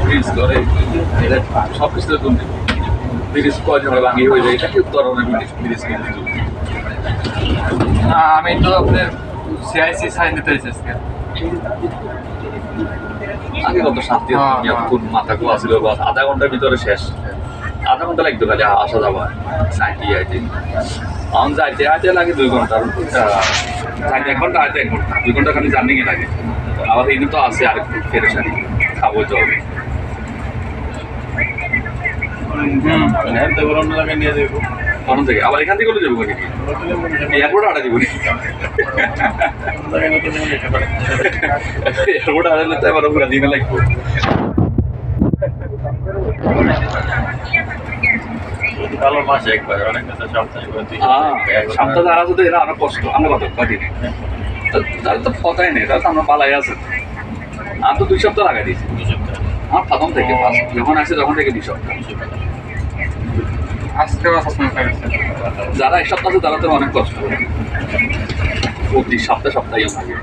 Fridge করে সব কিছু ব্রিজ কয় ঝড়ে ভাঙি হয়ে যায়, এটা কি ধরনের ব্রিজ কিন্তু আমি তো আপনার সিআইসি সাইন দিতে হয়েছে আজকে। আগে কত শান্তি কোন মাথা খোলা ছিল, বাস আধা ঘন্টার ভিতরে শেষ, আধা ঘন্টা লাগতো খালি আসা যাওয়া সাইন দিয়ে আইতে। এখন যাইতে আইতে লাগে 2 ঘন্টা, 1 ঘন্টা আইতে 1 ঘন্টা, 2 ঘন্টা খালি জার্নিংয়ে লাগে। আবার এই তো আছে আরেকটু ফেরেশানি, খাবো জল নিয়ে যাবো তখন থেকে আবার এখান থেকে যাবো নাকি এয়ারপোর্ট আটা যাবো এয়ারপোর্ট আড়ালে তো এবার পুরো দিনে লাগবো। ভালো মাসে একবার অনেক সপ্তাহে তারা যদি এরা আরো কষ্ট আমরা কত কদিন তাহলে তো কথাই নেই, তাহলে তো আমরা পালাই আছে। আমি তো 2 সপ্তাহ লাগাই দিয়েছি আমার প্রথম থেকে, যখন আসে তখন থেকে 2 সপ্তাহ। আজকেও অ্যাসেসমেন্ট করেছে যারা এক সপ্তাহ আছে তারা তো অনেক কষ্ট করে প্রতি সপ্তাহে লাগে।